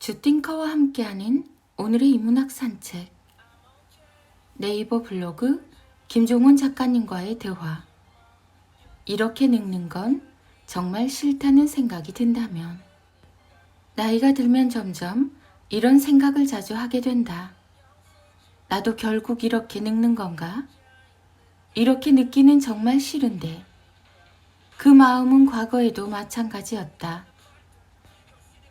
주띵커와 함께하는 오늘의 인문학 산책. 네이버 블로그 김종훈 작가님과의 대화. 이렇게 늙는 건 정말 싫다는 생각이 든다면. 나이가 들면 점점 이런 생각을 자주 하게 된다. 나도 결국 이렇게 늙는 건가? 이렇게 늙기는 정말 싫은데. 그 마음은 과거에도 마찬가지였다.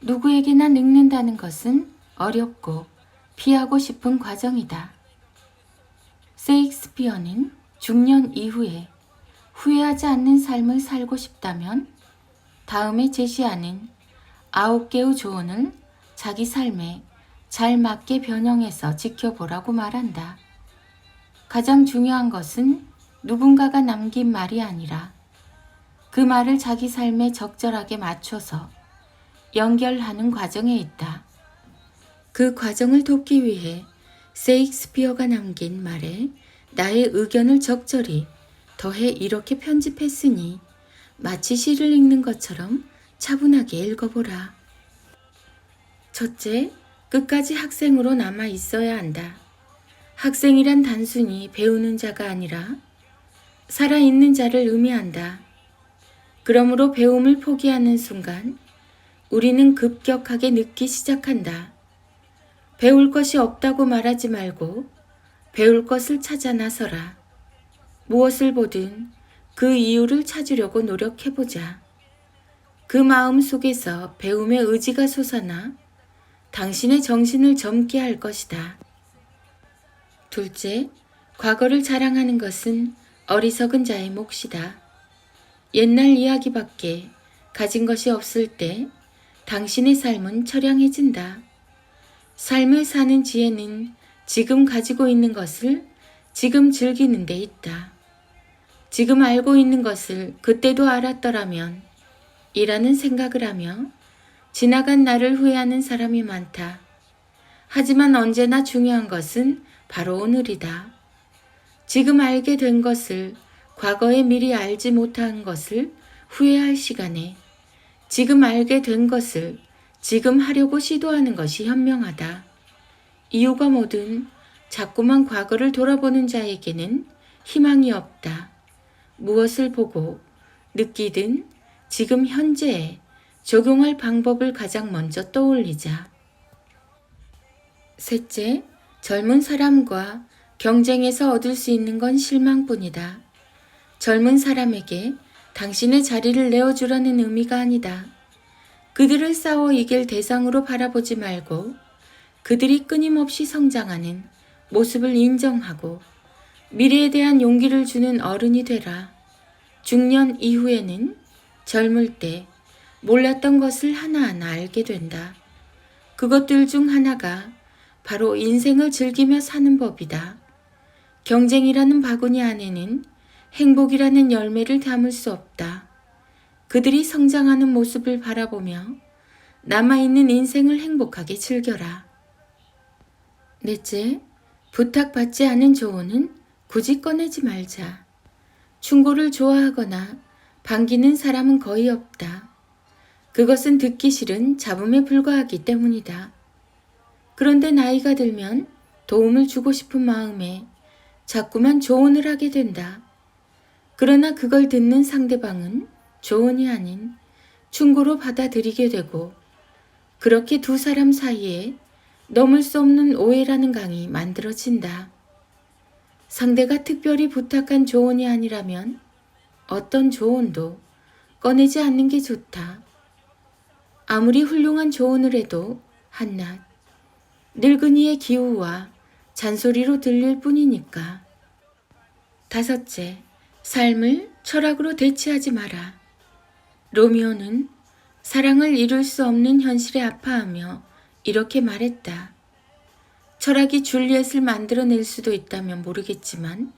누구에게나 늙는다는 것은 어렵고 피하고 싶은 과정이다. 셰익스피어는 중년 이후에 후회하지 않는 삶을 살고 싶다면 다음에 제시하는 9개의 조언을 자기 삶에 잘 맞게 변형해서 지켜보라고 말한다. 가장 중요한 것은 누군가가 남긴 말이 아니라 그 말을 자기 삶에 적절하게 맞춰서 연결하는 과정에 있다. 그 과정을 돕기 위해 셰익스피어가 남긴 말에 나의 의견을 적절히 더해 이렇게 편집했으니 마치 시를 읽는 것처럼 차분하게 읽어보라. 첫째, 끝까지 학생으로 남아 있어야 한다. 학생이란 단순히 배우는 자가 아니라 살아있는 자를 의미한다. 그러므로 배움을 포기하는 순간 우리는 급격하게 늙기 시작한다. 배울 것이 없다고 말하지 말고 배울 것을 찾아 나서라. 무엇을 보든 그 이유를 찾으려고 노력해보자. 그 마음 속에서 배움의 의지가 솟아나 당신의 정신을 젊게 할 것이다. 둘째, 과거를 자랑하는 것은 어리석은 자의 몫이다. 옛날 이야기밖에 가진 것이 없을 때 당신의 삶은 처량해진다. 삶을 사는 지혜는 지금 가지고 있는 것을 지금 즐기는 데 있다. 지금 알고 있는 것을 그때도 알았더라면 이라는 생각을 하며 지나간 날을 후회하는 사람이 많다. 하지만 언제나 중요한 것은 바로 오늘이다. 지금 알게 된 것을 과거에 미리 알지 못한 것을 후회할 시간에 지금 알게 된 것을 지금 하려고 시도하는 것이 현명하다. 이유가 뭐든 자꾸만 과거를 돌아보는 자에게는 희망이 없다. 무엇을 보고 느끼든 지금 현재에 적용할 방법을 가장 먼저 떠올리자. 셋째, 젊은 사람과 경쟁에서 얻을 수 있는 건 실망뿐이다. 젊은 사람에게 당신의 자리를 내어주라는 의미가 아니다. 그들을 싸워 이길 대상으로 바라보지 말고 그들이 끊임없이 성장하는 모습을 인정하고 미래에 대한 용기를 주는 어른이 되라. 중년 이후에는 젊을 때 몰랐던 것을 하나하나 알게 된다. 그것들 중 하나가 바로 인생을 즐기며 사는 법이다. 경쟁이라는 바구니 안에는 행복이라는 열매를 담을 수 없다. 그들이 성장하는 모습을 바라보며 남아있는 인생을 행복하게 즐겨라. 넷째, 부탁받지 않은 조언은 굳이 꺼내지 말자. 충고를 좋아하거나 반기는 사람은 거의 없다. 그것은 듣기 싫은 잡음에 불과하기 때문이다. 그런데 나이가 들면 도움을 주고 싶은 마음에 자꾸만 조언을 하게 된다. 그러나 그걸 듣는 상대방은 조언이 아닌 충고로 받아들이게 되고 그렇게 두 사람 사이에 넘을 수 없는 오해라는 강이 만들어진다. 상대가 특별히 부탁한 조언이 아니라면 어떤 조언도 꺼내지 않는 게 좋다. 아무리 훌륭한 조언을 해도 한낱 늙은이의 기우와 잔소리로 들릴 뿐이니까. 다섯째, 삶을 철학으로 대치하지 마라. 로미오는 사랑을 이룰 수 없는 현실에 아파하며 이렇게 말했다. 철학이 줄리엣을 만들어낼 수도 있다면 모르겠지만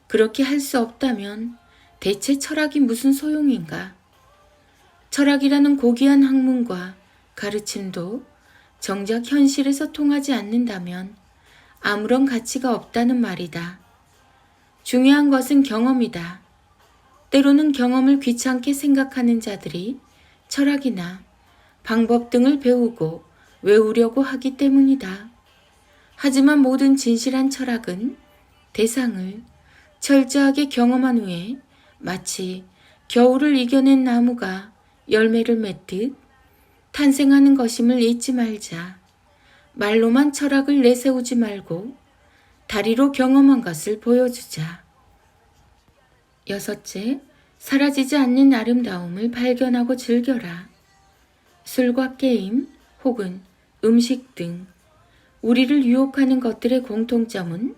그렇게 할 수 없다면 대체 철학이 무슨 소용인가? 철학이라는 고귀한 학문과 가르침도 정작 현실에서 통하지 않는다면 아무런 가치가 없다는 말이다. 중요한 것은 경험이다. 때로는 경험을 귀찮게 생각하는 자들이 철학이나 방법 등을 배우고 외우려고 하기 때문이다. 하지만 모든 진실한 철학은 대상을 철저하게 경험한 후에 마치 겨울을 이겨낸 나무가 열매를 맺듯 탄생하는 것임을 잊지 말자. 말로만 철학을 내세우지 말고 다리로 경험한 것을 보여주자. 6째, 사라지지 않는 아름다움을 발견하고 즐겨라. 술과 게임 혹은 음식 등 우리를 유혹하는 것들의 공통점은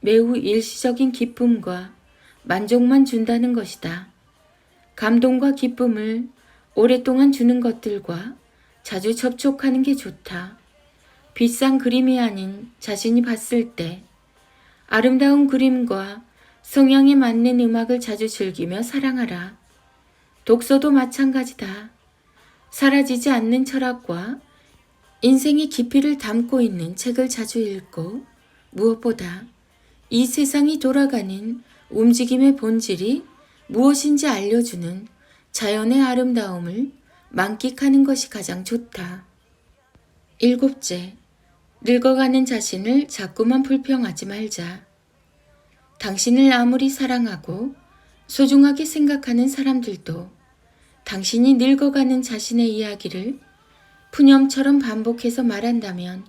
매우 일시적인 기쁨과 만족만 준다는 것이다. 감동과 기쁨을 오랫동안 주는 것들과 자주 접촉하는 게 좋다. 비싼 그림이 아닌 자신이 봤을 때 아름다운 그림과 성향에 맞는 음악을 자주 즐기며 사랑하라. 독서도 마찬가지다. 사라지지 않는 철학과 인생의 깊이를 담고 있는 책을 자주 읽고 무엇보다 이 세상이 돌아가는 움직임의 본질이 무엇인지 알려주는 자연의 아름다움을 만끽하는 것이 가장 좋다. 7째, 늙어가는 자신을 자꾸만 불평하지 말자. 당신을 아무리 사랑하고 소중하게 생각하는 사람들도 당신이 늙어가는 자신의 이야기를 푸념처럼 반복해서 말한다면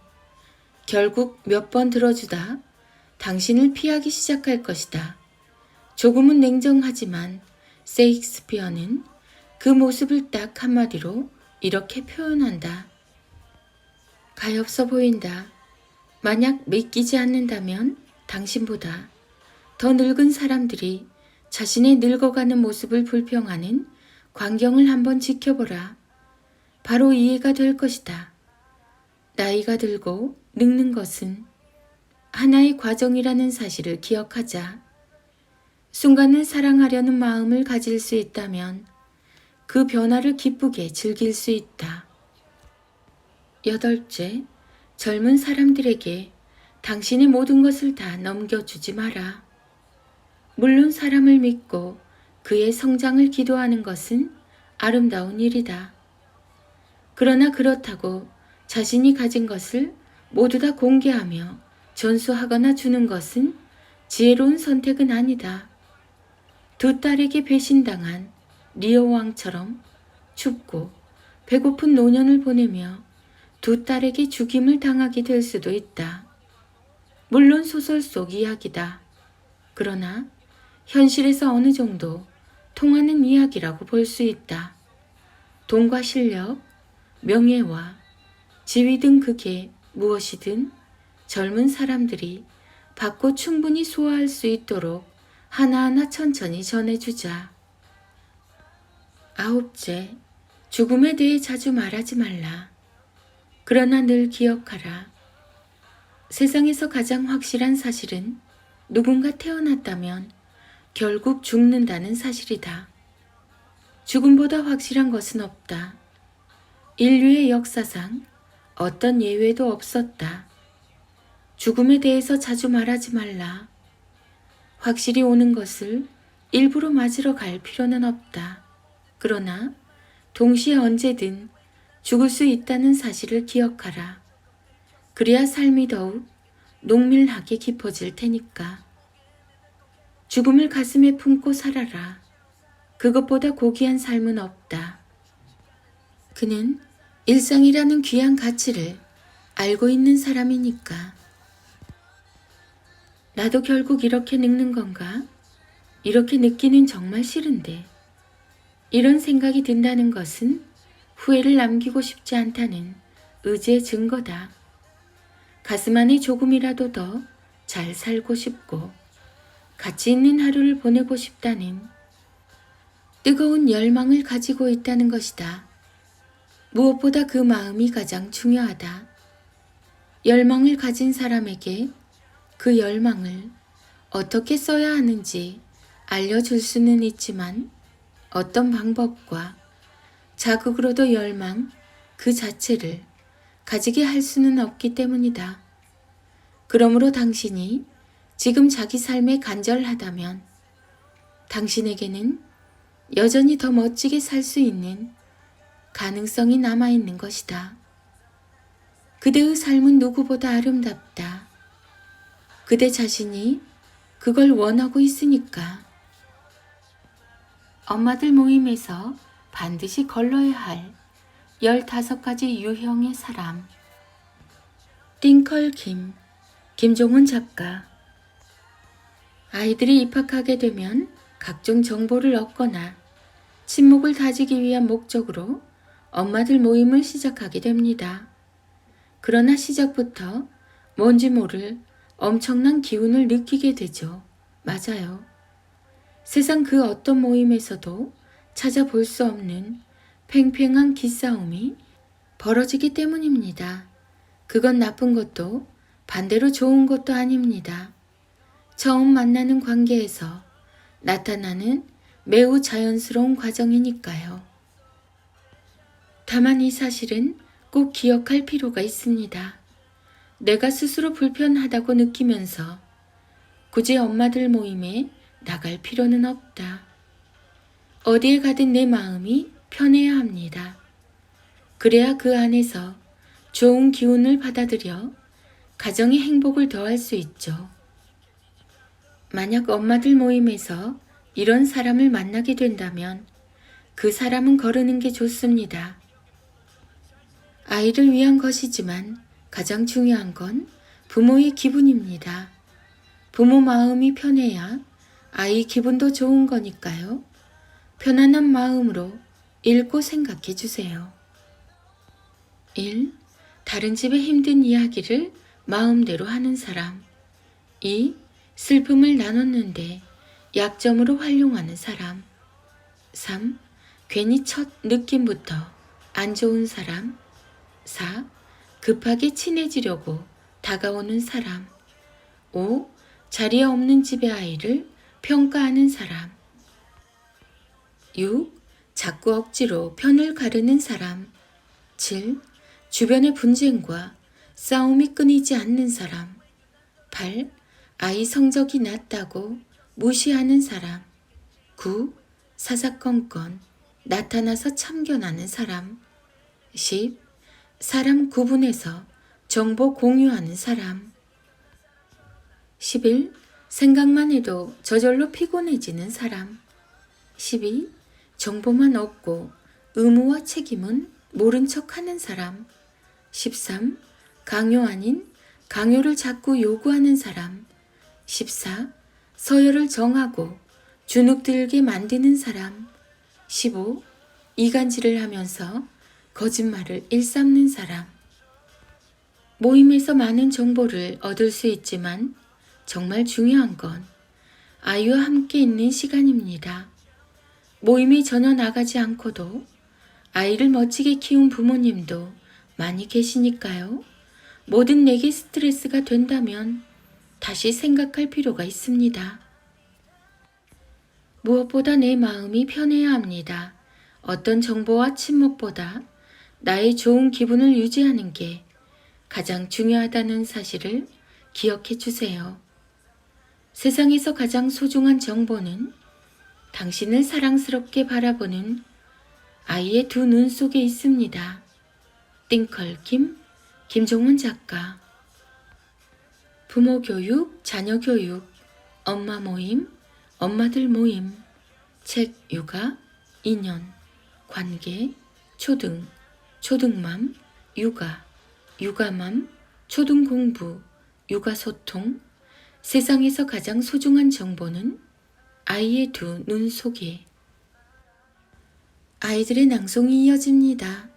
결국 몇 번 들어주다 당신을 피하기 시작할 것이다. 조금은 냉정하지만 셰익스피어는 그 모습을 딱 한마디로 이렇게 표현한다. 가엾어 보인다. 만약 믿기지 않는다면 당신보다 더 늙은 사람들이 자신의 늙어가는 모습을 불평하는 광경을 한번 지켜보라. 바로 이해가 될 것이다. 나이가 들고 늙는 것은 하나의 과정이라는 사실을 기억하자. 순간을 사랑하려는 마음을 가질 수 있다면 그 변화를 기쁘게 즐길 수 있다. 8째, 젊은 사람들에게 당신의 모든 것을 다 넘겨주지 마라. 물론 사람을 믿고 그의 성장을 기도하는 것은 아름다운 일이다. 그러나 그렇다고 자신이 가진 것을 모두 다 공개하며 전수하거나 주는 것은 지혜로운 선택은 아니다. 두 딸에게 배신당한 리오 왕처럼 춥고 배고픈 노년을 보내며 두 딸에게 죽임을 당하게 될 수도 있다. 물론 소설 속 이야기다. 그러나 현실에서 어느 정도 통하는 이야기라고 볼 수 있다. 돈과 실력, 명예와 지위 등 그게 무엇이든 젊은 사람들이 받고 충분히 소화할 수 있도록 하나하나 천천히 전해주자. 9째, 죽음에 대해 자주 말하지 말라. 그러나 늘 기억하라. 세상에서 가장 확실한 사실은 누군가 태어났다면 결국 죽는다는 사실이다. 죽음보다 확실한 것은 없다. 인류의 역사상 어떤 예외도 없었다. 죽음에 대해서 자주 말하지 말라. 확실히 오는 것을 일부러 맞으러 갈 필요는 없다. 그러나 동시에 언제든 죽을 수 있다는 사실을 기억하라. 그래야 삶이 더욱 농밀하게 깊어질 테니까. 죽음을 가슴에 품고 살아라. 그것보다 고귀한 삶은 없다. 그는 일상이라는 귀한 가치를 알고 있는 사람이니까. 나도 결국 이렇게 늙는 건가? 이렇게 늙기는 정말 싫은데. 이런 생각이 든다는 것은 후회를 남기고 싶지 않다는 의지의 증거다. 가슴 안에 조금이라도 더 잘 살고 싶고 가치 있는 하루를 보내고 싶다는 뜨거운 열망을 가지고 있다는 것이다. 무엇보다 그 마음이 가장 중요하다. 열망을 가진 사람에게 그 열망을 어떻게 써야 하는지 알려줄 수는 있지만 어떤 방법과 자극으로도 열망 그 자체를 가지게 할 수는 없기 때문이다. 그러므로 당신이 지금 자기 삶에 간절하다면 당신에게는 여전히 더 멋지게 살 수 있는 가능성이 남아있는 것이다. 그대의 삶은 누구보다 아름답다. 그대 자신이 그걸 원하고 있으니까. 엄마들 모임에서 반드시 걸러야 할 15가지 유형의 사람. 띵컬 김종훈 작가. 아이들이 입학하게 되면 각종 정보를 얻거나 친목을 다지기 위한 목적으로 엄마들 모임을 시작하게 됩니다. 그러나 시작부터 뭔지 모를 엄청난 기운을 느끼게 되죠. 맞아요. 세상 그 어떤 모임에서도 찾아볼 수 없는 팽팽한 기싸움이 벌어지기 때문입니다. 그건 나쁜 것도 반대로 좋은 것도 아닙니다. 처음 만나는 관계에서 나타나는 매우 자연스러운 과정이니까요. 다만 이 사실은 꼭 기억할 필요가 있습니다. 내가 스스로 불편하다고 느끼면서 굳이 엄마들 모임에 나갈 필요는 없다. 어디에 가든 내 마음이 편해야 합니다. 그래야 그 안에서 좋은 기운을 받아들여 가정의 행복을 더할 수 있죠. 만약 엄마들 모임에서 이런 사람을 만나게 된다면 그 사람은 거르는 게 좋습니다. 아이를 위한 것이지만 가장 중요한 건 부모의 기분입니다. 부모 마음이 편해야 아이 기분도 좋은 거니까요. 편안한 마음으로 읽고 생각해 주세요. 1. 다른 집의 힘든 이야기를 마음대로 하는 사람. 2. 슬픔을 나눴는데 약점으로 활용하는 사람. 3. 괜히 첫 느낌부터 안 좋은 사람. 4. 급하게 친해지려고 다가오는 사람. 5. 자리에 없는 집의 아이를 평가하는 사람. 6. 자꾸 억지로 편을 가르는 사람. 7. 주변의 분쟁과 싸움이 끊이지 않는 사람. 8. 아이 성적이 낮다고 무시하는 사람. 9. 사사건건 나타나서 참견하는 사람. 10. 사람 구분해서 정보 공유하는 사람. 11. 생각만 해도 저절로 피곤해지는 사람. 12. 정보만 얻고 의무와 책임은 모른 척하는 사람. 13. 강요 아닌 강요를 자꾸 요구하는 사람. 14. 서열을 정하고 주눅들게 만드는 사람. 15. 이간질을 하면서 거짓말을 일삼는 사람. 모임에서 많은 정보를 얻을 수 있지만 정말 중요한 건 아이와 함께 있는 시간입니다. 모임에 전혀 나가지 않고도 아이를 멋지게 키운 부모님도 많이 계시니까요. 뭐든 내게 스트레스가 된다면 다시 생각할 필요가 있습니다. 무엇보다 내 마음이 편해야 합니다. 어떤 정보와 친목보다 나의 좋은 기분을 유지하는 게 가장 중요하다는 사실을 기억해 주세요. 세상에서 가장 소중한 정보는 당신을 사랑스럽게 바라보는 아이의 두 눈 속에 있습니다. 띵컬 김종훈 작가. 부모 교육, 자녀 교육, 엄마 모임, 엄마들 모임, 책 육아, 인연, 관계, 초등, 초등맘, 육아, 육아맘, 초등 공부, 육아 소통. 세상에서 가장 소중한 정보는 아이의 두 눈 속에. 아이들의 낭송이 이어집니다.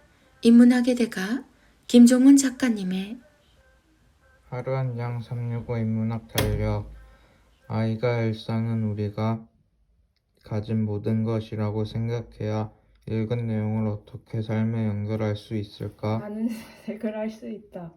인문학의 대가 김종훈 작가님의 하루 한 장 365 인문학 달력. 아이가 일상은 우리가 가진 모든 것이라고 생각해야 읽은 내용을 어떻게 삶에 연결할 수 있을까? 나는 색을 할 수 있다.